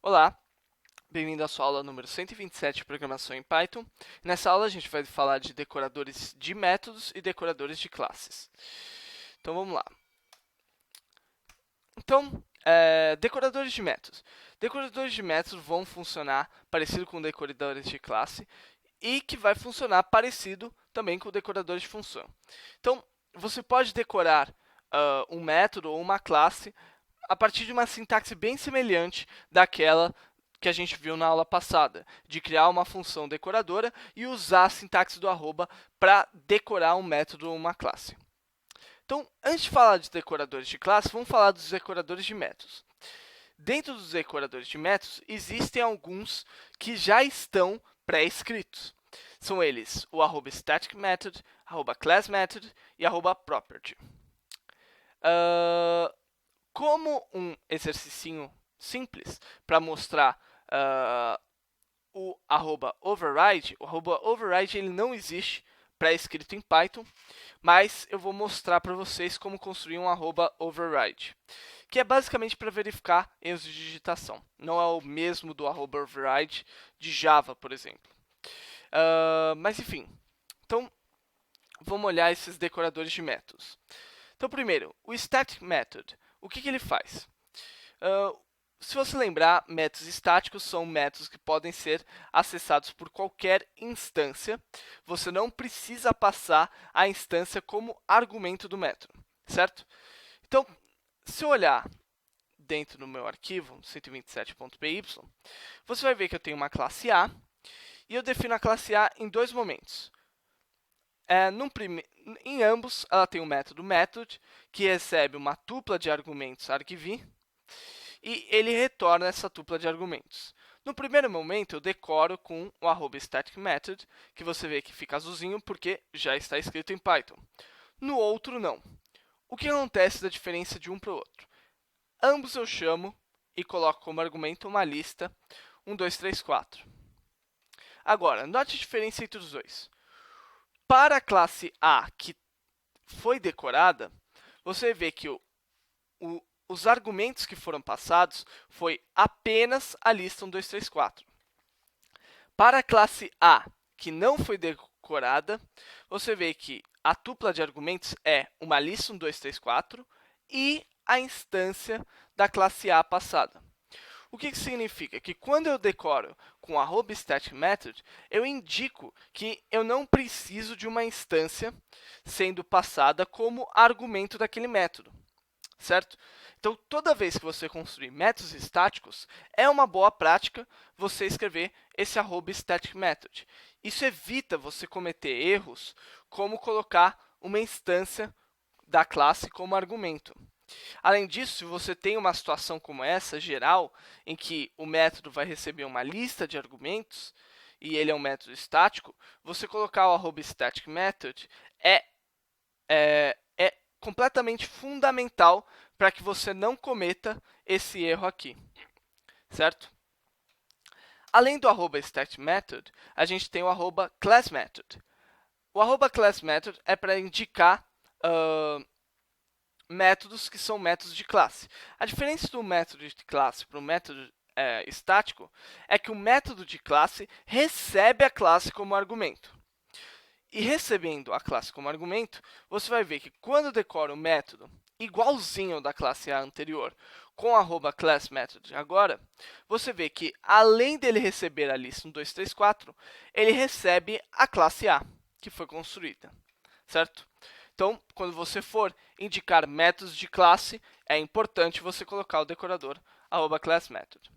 Olá, bem-vindo à sua aula número 127 de Programação em Python. Nessa aula a gente vai falar de decoradores de métodos e decoradores de classes. Então vamos lá. Decoradores de métodos. Decoradores de métodos vão funcionar parecido com decoradores de classe e que vai funcionar parecido também com decoradores de função. Então, você pode decorar um método ou uma classe a partir de uma sintaxe bem semelhante daquela que a gente viu na aula passada, de criar uma função decoradora e usar a sintaxe do arroba para decorar um método ou uma classe. Então, antes de falar de decoradores de classe, vamos falar dos decoradores de métodos. Dentro dos decoradores de métodos, existem alguns que já estão pré-escritos. São eles o arroba static method, arroba class method e arroba property. Como um exercício simples para mostrar o arroba override ele não existe pré-escrito em Python, mas eu vou mostrar para vocês como construir um arroba override, que é basicamente para verificar erros de digitação. Não é o mesmo do arroba override de Java, por exemplo. Mas enfim, então vamos olhar esses decoradores de métodos. Então, primeiro, o static method. O que ele faz? Se você lembrar, métodos estáticos são métodos que podem ser acessados por qualquer instância. Você não precisa passar a instância como argumento do método, certo? Então, se eu olhar dentro do meu arquivo, 127.py, você vai ver que eu tenho uma classe A e eu defino a classe A em dois momentos. Em ambos, ela tem o método method, que recebe uma tupla de argumentos argv, e ele retorna essa tupla de argumentos. No primeiro momento, eu decoro com o arroba static method, que você vê que fica azulzinho porque já está escrito em Python. No outro, não. O que acontece da diferença de um para o outro? Ambos eu chamo e coloco como argumento uma lista 1, 2, 3, 4. Agora, note a diferença entre os dois. Para a classe A, que foi decorada, você vê que os argumentos que foram passados foi apenas a lista 1, 2, 3, 4. Para a classe A, que não foi decorada, você vê que a tupla de argumentos é uma lista 1, 2, 3, 4 e a instância da classe A passada. O que significa? Que quando eu decoro com arroba static method, eu indico que eu não preciso de uma instância sendo passada como argumento daquele método, certo? Então, toda vez que você construir métodos estáticos, é uma boa prática você escrever esse arroba static method. Isso evita você cometer erros como colocar uma instância da classe como argumento. Além disso, se você tem uma situação como essa, geral, em que o método vai receber uma lista de argumentos e ele é um método estático, você colocar o arroba static method é completamente fundamental para que você não cometa esse erro aqui, certo? Além do arroba static method, a gente tem o arroba class method. O arroba class method é para indicar métodos que são métodos de classe. A diferença do método de classe para o método estático é que o método de classe recebe a classe como argumento. E recebendo a classe como argumento, você vai ver que quando decora o método igualzinho da classe A anterior com arroba class method agora, você vê que além dele receber a lista 1, 2, 3, 4, ele recebe a classe A, que foi construída, certo? Então, quando você for indicar métodos de classe, é importante você colocar o decorador arroba class method.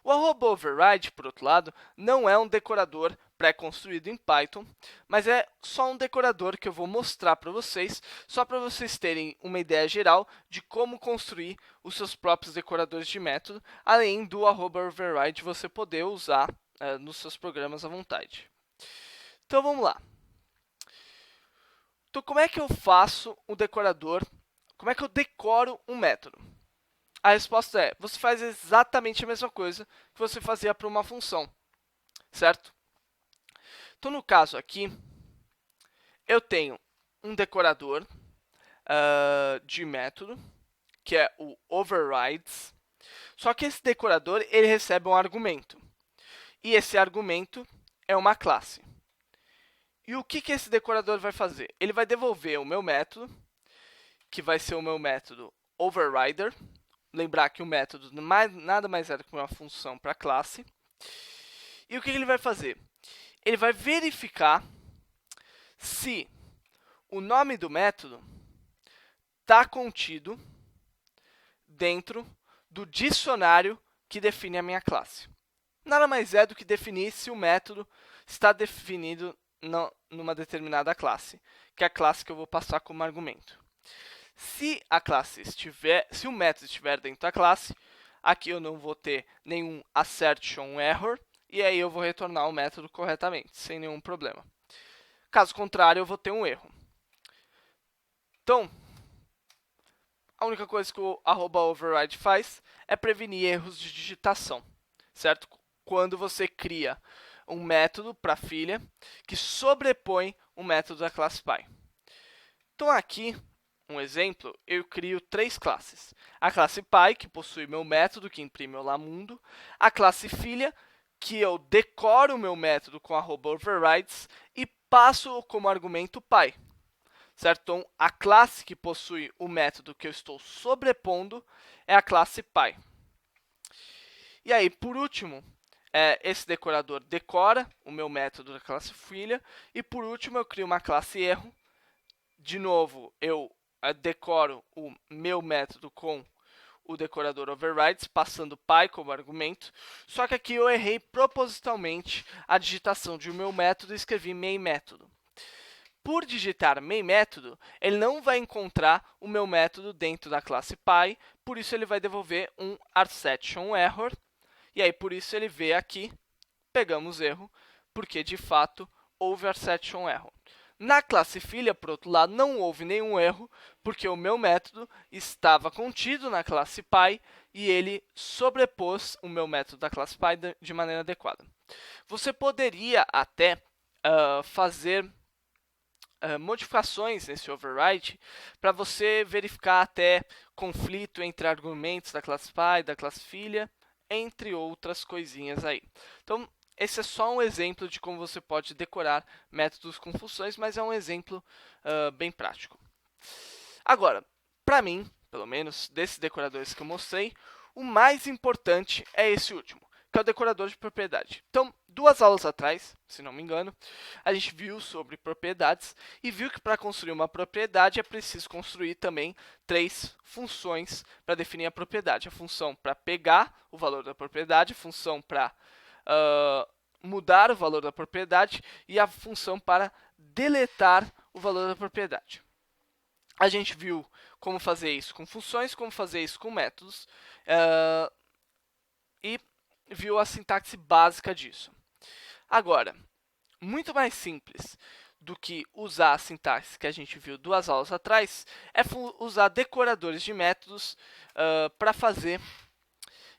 O arroba override, por outro lado, não é um decorador pré-construído em Python, mas é só um decorador que eu vou mostrar para vocês, só para vocês terem uma ideia geral de como construir os seus próprios decoradores de método, além do arroba override você poder usar nos seus programas à vontade. Então, vamos lá. Então, como é que eu faço um decorador? Como é que eu decoro um método? A resposta é, você faz exatamente a mesma coisa que você fazia para uma função, certo? Então, no caso aqui, eu tenho um decorador de método, que é o overrides. Só que esse decorador ele recebe um argumento, e esse argumento é uma classe. E o que esse decorador vai fazer? Ele vai devolver o meu método, que vai ser o meu método overrider. Lembrar que o método nada mais é do que uma função para a classe. E o que ele vai fazer? Ele vai verificar se o nome do método está contido dentro do dicionário que define a minha classe. Nada mais é do que definir se o método está definido numa determinada classe, que é a classe que eu vou passar como argumento. Se o método estiver dentro da classe, aqui eu não vou ter nenhum assertion error, e aí eu vou retornar o método corretamente, sem nenhum problema. Caso contrário, eu vou ter um erro. Então, a única coisa que o @override faz é prevenir erros de digitação, certo? Quando você cria um método para filha que sobrepõe o método da classe pai. Então, aqui, um exemplo, eu crio 3 classes. A classe pai, que possui meu método, que imprime o lamundo. A classe filha, que eu decoro o meu método com @overrides e passo como argumento pai. Certo? Então, a classe que possui o método que eu estou sobrepondo é a classe pai. E aí, por último, esse decorador decora o meu método da classe filha. E por último, eu crio uma classe erro. De novo, eu decoro o meu método com o decorador overrides, passando pai como argumento. Só que aqui eu errei propositalmente a digitação de meu método e escrevi main método. Por digitar main método, ele não vai encontrar o meu método dentro da classe pai, por isso ele vai devolver um assertion error. E aí, por isso, ele vê aqui, pegamos erro, porque de fato houve assertion error. Na classe filha, por outro lado, não houve nenhum erro, porque o meu método estava contido na classe pai e ele sobrepôs o meu método da classe pai de maneira adequada. Você poderia até fazer modificações nesse override para você verificar até conflito entre argumentos da classe pai e da classe filha, entre outras coisinhas aí. Então, esse é só um exemplo de como você pode decorar métodos com funções, mas é um exemplo bem prático. Agora, para mim, pelo menos, desses decoradores que eu mostrei, o mais importante é esse último, que é o decorador de propriedade. Então, 2 aulas atrás, se não me engano, a gente viu sobre propriedades e viu que para construir uma propriedade é preciso construir também 3 funções para definir a propriedade. A função para pegar o valor da propriedade, a função para mudar o valor da propriedade e a função para deletar o valor da propriedade. A gente viu como fazer isso com funções, como fazer isso com métodos e viu a sintaxe básica disso. Agora, muito mais simples do que usar a sintaxe que a gente viu 2 aulas atrás é usar decoradores de métodos para fazer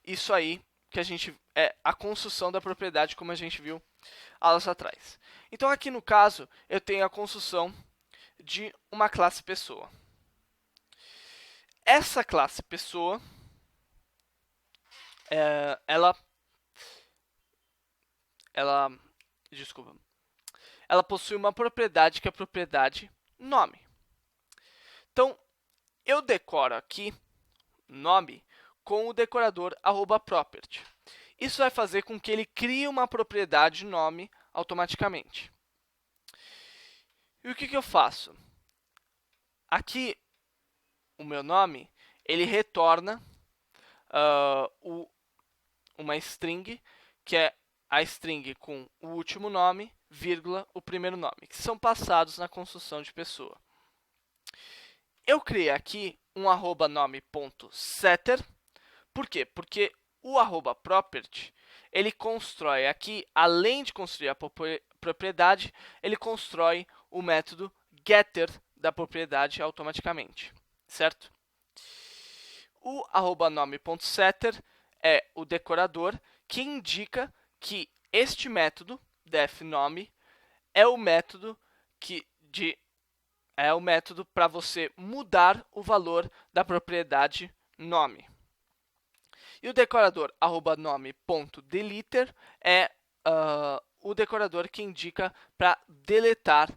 isso aí que a gente a construção da propriedade como a gente viu aulas atrás. Então aqui no caso eu tenho a construção de uma classe pessoa. Essa classe pessoa ela possui uma propriedade que é a propriedade nome. Então, eu decoro aqui nome com o decorador @property. Isso vai fazer com que ele crie uma propriedade nome automaticamente. E o que eu faço? Aqui, o meu nome, ele retorna uma string, que é a string com o último nome, vírgula, o primeiro nome, que são passados na construção de pessoa. Eu criei aqui um @nome.setter. Por quê? Porque o @property, ele constrói aqui, além de construir a propriedade, ele constrói o método getter da propriedade automaticamente, certo? O @nome.setter é o decorador que indica que este método, defNome, é o método para você mudar o valor da propriedade nome. E o decorador @nome.deleter é o decorador que indica para deletar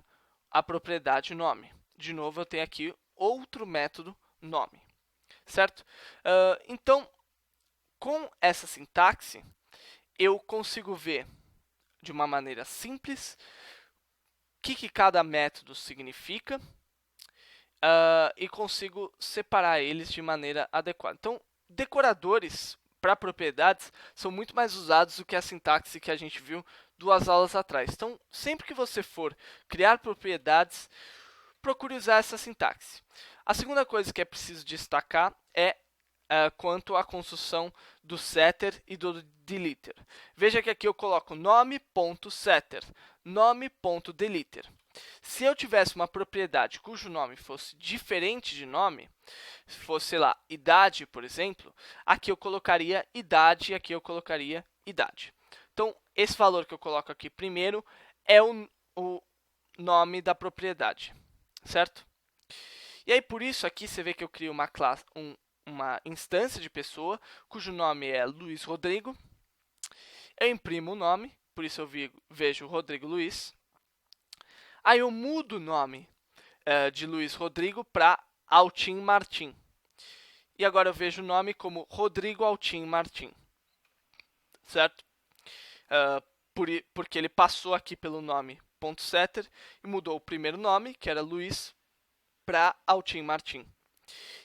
a propriedade nome. De novo, eu tenho aqui outro método nome, certo? Então, com essa sintaxe, eu consigo ver de uma maneira simples o que cada método significa e consigo separar eles de maneira adequada. Então, decoradores para propriedades são muito mais usados do que a sintaxe que a gente viu 2 aulas atrás. Então, sempre que você for criar propriedades, procure usar essa sintaxe. A segunda coisa que é preciso destacar é quanto à construção do setter e do deleter. Veja que aqui eu coloco nome.setter, nome.deleter. Se eu tivesse uma propriedade cujo nome fosse diferente de nome, fosse, sei lá, idade, por exemplo, aqui eu colocaria idade e aqui eu colocaria idade. Então, esse valor que eu coloco aqui primeiro é o nome da propriedade, certo? E aí, por isso, aqui você vê que eu crio uma classe, uma instância de pessoa, cujo nome é Luiz Rodrigo. Eu imprimo o nome, por isso eu vejo Rodrigo Luiz. Aí eu mudo o nome de Luiz Rodrigo para Altim Martim. E agora eu vejo o nome como Rodrigo Altim Martim. Certo? Porque ele passou aqui pelo nome .setter e mudou o primeiro nome, que era Luiz, para Altim Martim.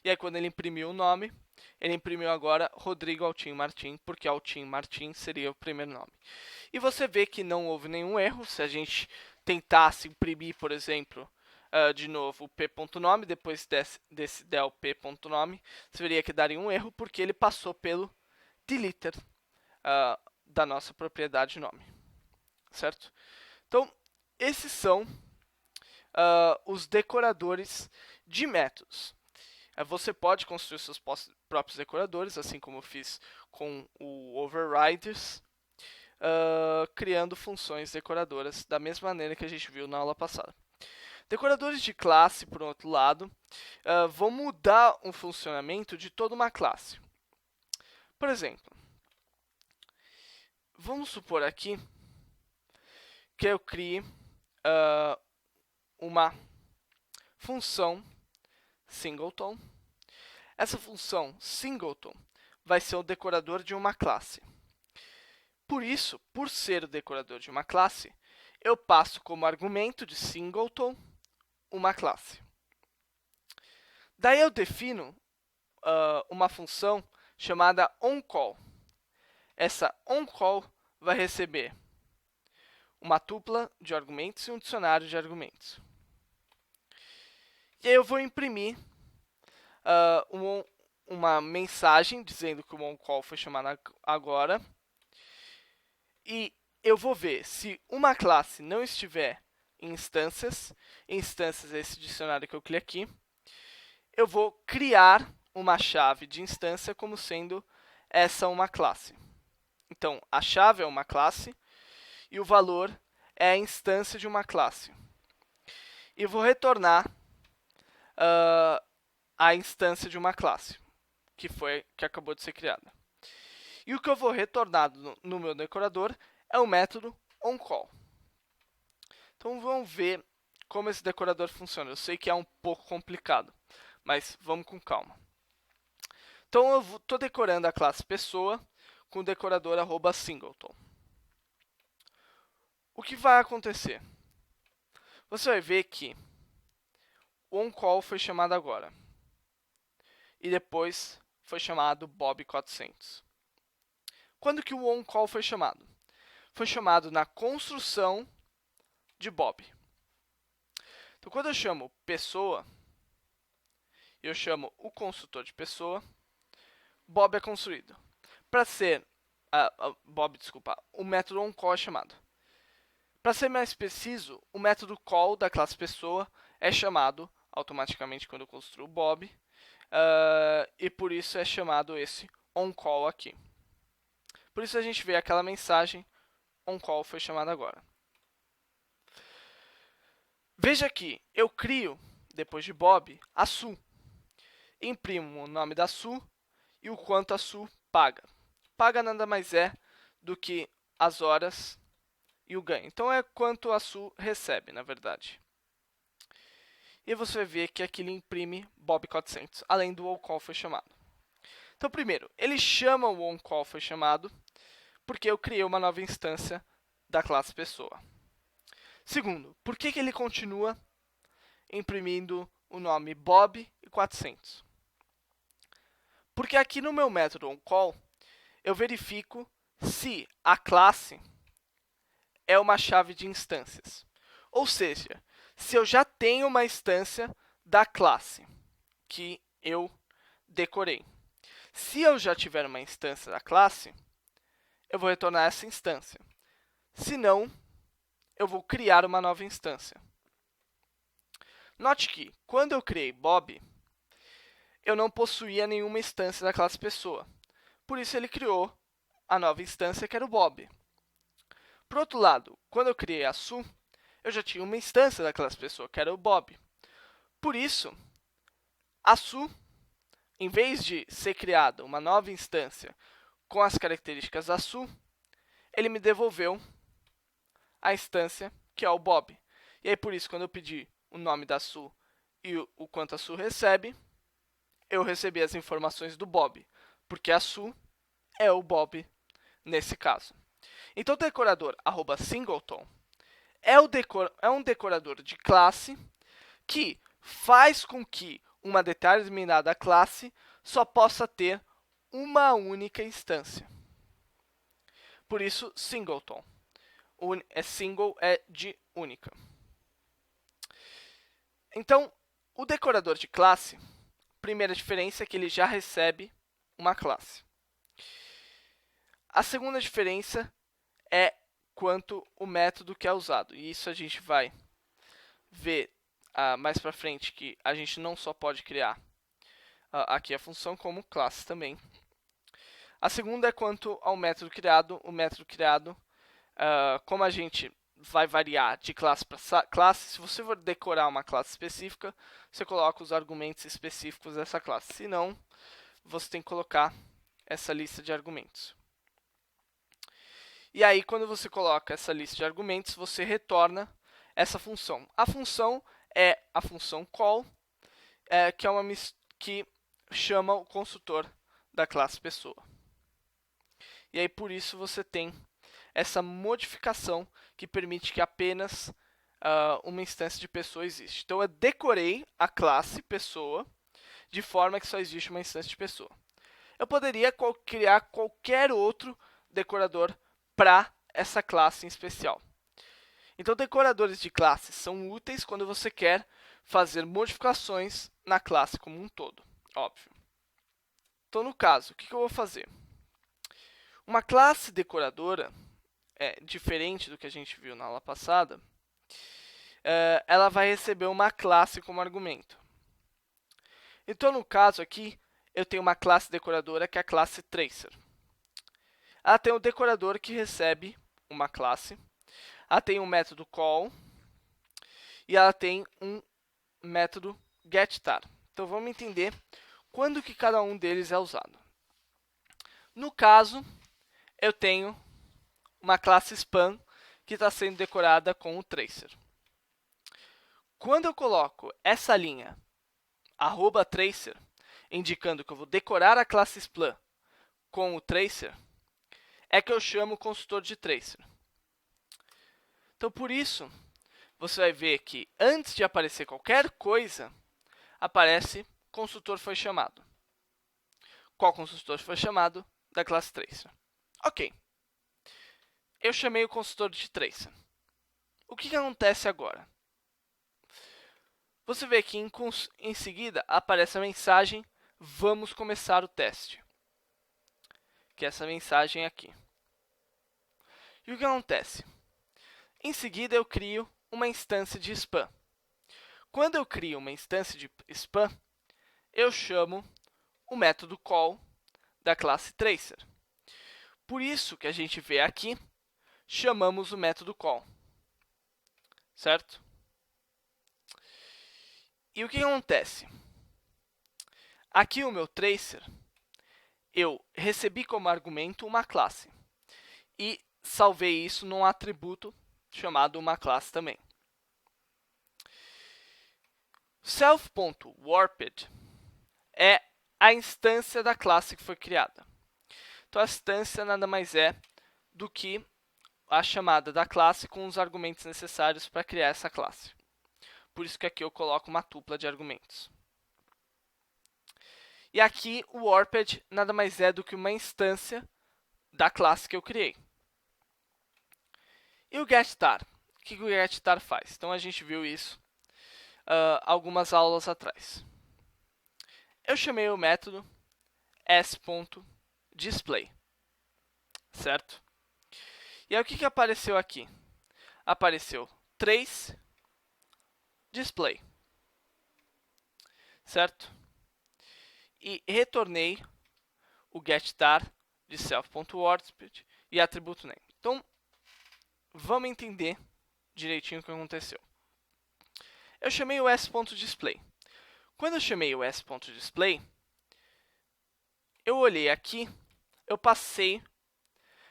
E aí quando ele imprimiu o nome, ele imprimiu agora Rodrigo Altim Martim, porque Altim Martim seria o primeiro nome. E você vê que não houve nenhum erro. Se a gente tentasse imprimir, por exemplo, de novo o p.nome, depois desse del p.nome, você veria que daria um erro, porque ele passou pelo deleter da nossa propriedade nome, certo? Então, esses são os decoradores de métodos. Você pode construir seus próprios decoradores, assim como eu fiz com o overriders, criando funções decoradoras da mesma maneira que a gente viu na aula passada. Decoradores de classe, por outro lado, vão mudar o funcionamento de toda uma classe. Por exemplo, vamos supor aqui que eu crie uma função singleton. Essa função singleton vai ser o decorador de uma classe. Por isso, por ser o decorador de uma classe, eu passo como argumento de singleton uma classe. Daí eu defino uma função chamada onCall. Essa onCall vai receber uma tupla de argumentos e um dicionário de argumentos. E aí eu vou imprimir uma mensagem dizendo que o onCall foi chamado agora. E eu vou ver se uma classe não estiver em instâncias é esse dicionário que eu cliquei aqui, eu vou criar uma chave de instância como sendo essa uma classe. Então, a chave é uma classe e o valor é a instância de uma classe. E vou retornar a instância de uma classe, que acabou de ser criada. E o que eu vou retornar no meu decorador é o método onCall. Então, vamos ver como esse decorador funciona. Eu sei que é um pouco complicado, mas vamos com calma. Então, eu estou decorando a classe pessoa com o decorador @singleton. O que vai acontecer? Você vai ver que o onCall foi chamado agora. E depois foi chamado Bob400. Quando que o onCall foi chamado? Foi chamado na construção de Bob. Então, quando eu chamo pessoa, eu chamo o construtor de pessoa, Bob é construído. Para ser o método onCall é chamado. Para ser mais preciso, o método call da classe pessoa é chamado automaticamente quando eu construo Bob, e por isso é chamado esse onCall aqui. Por isso a gente vê aquela mensagem onCall foi chamado agora. Veja que eu crio, depois de Bob, a Su. Imprimo o nome da Su e o quanto a Su paga. Paga nada mais é do que as horas e o ganho. Então, é quanto a Su recebe, na verdade. E você vai ver que aqui ele imprime Bob400, além do onCall foi chamado. Então, primeiro, ele chama o onCall foi chamado porque eu criei uma nova instância da classe pessoa. Segundo, por que ele continua imprimindo o nome Bob e 400? Porque aqui no meu método onCall, eu verifico se a classe é uma chave de instâncias. Ou seja, se eu já tenho uma instância da classe que eu decorei. Se eu já tiver uma instância da classe, eu vou retornar essa instância. Se não, eu vou criar uma nova instância. Note que, quando eu criei Bob, eu não possuía nenhuma instância da classe pessoa. Por isso, ele criou a nova instância, que era o Bob. Por outro lado, quando eu criei a Su, eu já tinha uma instância da classe pessoa, que era o Bob. Por isso, a Su, em vez de ser criada uma nova instância com as características da Su, ele me devolveu a instância, que é o Bob. E aí, por isso, quando eu pedi o nome da Su e o quanto a Su recebe, eu recebi as informações do Bob, porque a Su é o Bob nesse caso. Então, o decorador @singleton é um decorador de classe que faz com que uma determinada classe só possa ter uma única instância. Por isso, singleton. Single é de única. Então, o decorador de classe, primeira diferença é que ele já recebe uma classe. A segunda diferença é quanto o método que é usado. E isso a gente vai ver mais para frente, que a gente não só pode criar aqui a função, como classe também. A segunda é quanto ao método criado. O método criado, como a gente vai variar de classe para classe, se você for decorar uma classe específica, você coloca os argumentos específicos dessa classe. Se não, você tem que colocar essa lista de argumentos. E aí, quando você coloca essa lista de argumentos, você retorna essa função. A função é a função call, que é que chama o construtor da classe pessoa. E aí, por isso, você tem essa modificação que permite que apenas uma instância de pessoa existe. Então, eu decorei a classe pessoa de forma que só existe uma instância de pessoa. Eu poderia criar qualquer outro decorador para essa classe em especial. Então, decoradores de classes são úteis quando você quer fazer modificações na classe como um todo, óbvio. Então, no caso, o que eu vou fazer? Uma classe decoradora, diferente do que a gente viu na aula passada, ela vai receber uma classe como argumento. Então, no caso aqui, eu tenho uma classe decoradora que é a classe Tracer. Ela tem um decorador que recebe uma classe. Ela tem um método call. E ela tem um método getTar. Então, vamos entender quando que cada um deles é usado. No caso, eu tenho uma classe span que está sendo decorada com o tracer. Quando eu coloco essa linha @tracer, indicando que eu vou decorar a classe span com o tracer, é que eu chamo o construtor de tracer. Então, por isso, você vai ver que antes de aparecer qualquer coisa, aparece construtor foi chamado. Qual construtor foi chamado? Da classe tracer. Ok. Eu chamei o construtor de tracer. O que acontece agora? Você vê que em seguida aparece a mensagem vamos começar o teste. Que é essa mensagem aqui. E o que acontece? Em seguida eu crio uma instância de spam. Quando eu crio uma instância de spam, eu chamo o método call da classe tracer. Por isso que a gente vê aqui, chamamos o método call. Certo? E o que acontece? Aqui o meu tracer, eu recebi como argumento uma classe e salvei isso num atributo chamado uma classe também. Self.warped é a instância da classe que foi criada. Então, a instância nada mais é do que a chamada da classe com os argumentos necessários para criar essa classe. Por isso que aqui eu coloco uma tupla de argumentos. E aqui o warped nada mais é do que uma instância da classe que eu criei. E o getStar? O que o getStar faz? Então, a gente viu isso algumas aulas atrás. Eu chamei o método s.display, certo? E aí, o que apareceu aqui? Apareceu traceDisplay, certo? E retornei o getStar de self.warped e atributo name. Então, vamos entender direitinho o que aconteceu. Eu chamei o s.display. Quando eu chamei o s.display, eu olhei aqui, eu passei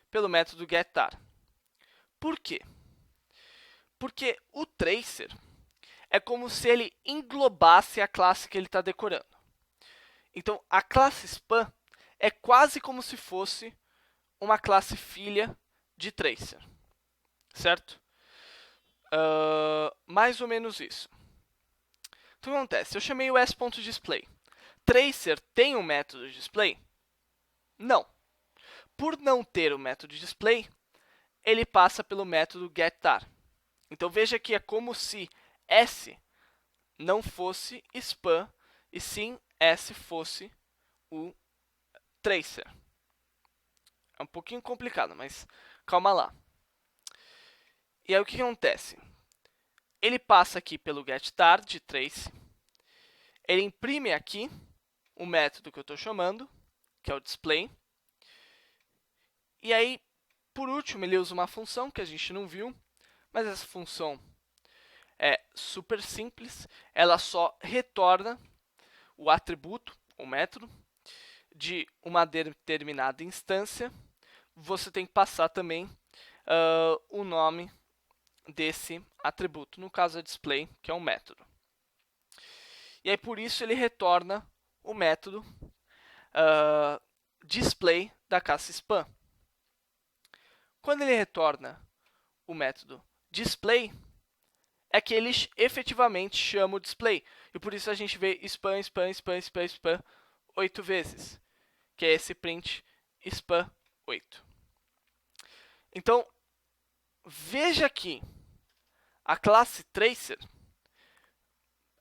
pelo método getTar. Por quê? Porque o tracer é como se ele englobasse a classe que ele está decorando. Então, a classe span é quase como se fosse uma classe filha de tracer, certo? Mais ou menos isso. Então, o que acontece? Eu chamei o s.display. Tracer tem um método display? Não. Por não ter o método display, ele passa pelo método getTar. Então, veja que é como se S não fosse span, e sim S fosse o tracer. É um pouquinho complicado, mas calma lá. E aí, o que acontece? Ele passa aqui pelo getTar de trace, ele imprime aqui o método que eu estou chamando, que é o display, e aí, por último, ele usa uma função que a gente não viu, mas essa função é super simples, ela só retorna o atributo, o método, de uma determinada instância. Você tem que passar também o nome desse atributo, no caso é display, que é um método. E aí, por isso, ele retorna o método display da classe span. Quando ele retorna o método display, é que ele efetivamente chama o display. E por isso a gente vê span, span, span, span, span 8 vezes, que é esse print span 8. Então, veja que a classe tracer,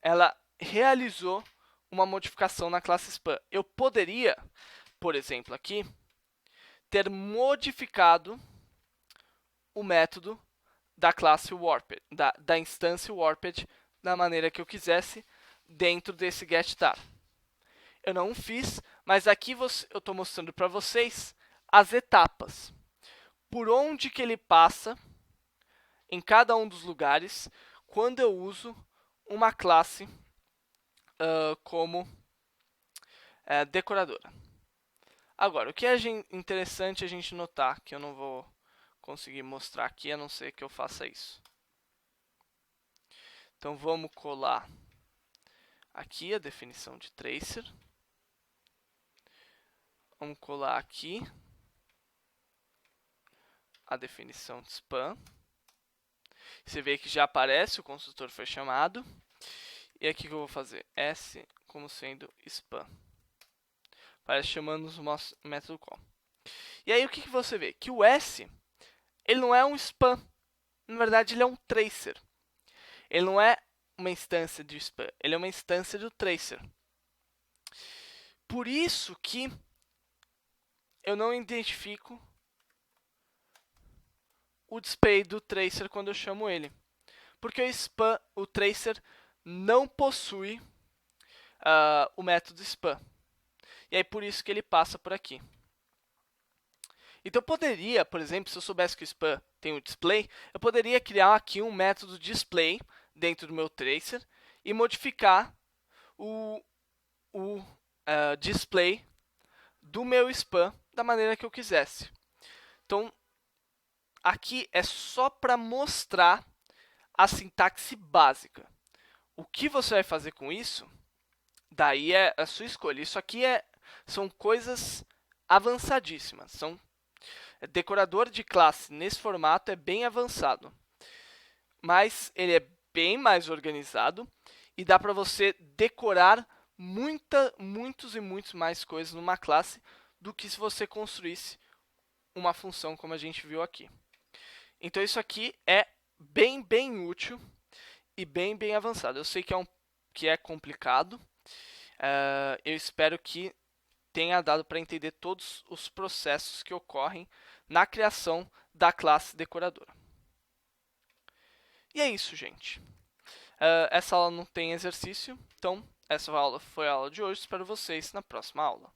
ela realizou uma modificação na classe span. Eu poderia, por exemplo, aqui, ter modificado o método da classe warped, da instância warped, da maneira que eu quisesse, dentro desse getTar. Eu não fiz, mas aqui eu estou mostrando para vocês as etapas. Por onde que ele passa em cada um dos lugares quando eu uso uma classe como decoradora. Agora, o que é interessante a gente notar, que eu não vou conseguir mostrar aqui, a não ser que eu faça isso. Então, vamos colar aqui a definição de tracer. Vamos colar aqui a definição de span. Você vê que já aparece, o construtor foi chamado. E aqui que eu vou fazer? S como sendo span. Parece chamando o nosso método call. E aí o que você vê? Que o S, ele não é um span. Na verdade, ele é um tracer. Ele não é uma instância de span, ele é uma instância do tracer. Por isso que eu não identifico o display do tracer quando eu chamo ele. Porque o tracer não possui o método span. E aí por isso que ele passa por aqui. Então eu poderia, por exemplo, se eu soubesse que o span tem um display, eu poderia criar aqui um método display dentro do meu tracer e modificar o display do meu spam da maneira que eu quisesse. Então, aqui é só para mostrar a sintaxe básica. O que você vai fazer com isso, daí é a sua escolha. Isso aqui são coisas avançadíssimas. Decorador de classe nesse formato é bem avançado, mas ele é bem mais organizado e dá para você decorar muitos e muitos mais coisas numa classe do que se você construísse uma função como a gente viu aqui. Então isso aqui é bem útil e bem avançado. Eu sei que é complicado. Eu espero que tenha dado para entender todos os processos que ocorrem na criação da classe decoradora. E é isso, gente. Essa aula não tem exercício, então essa foi a aula de hoje. Espero vocês na próxima aula.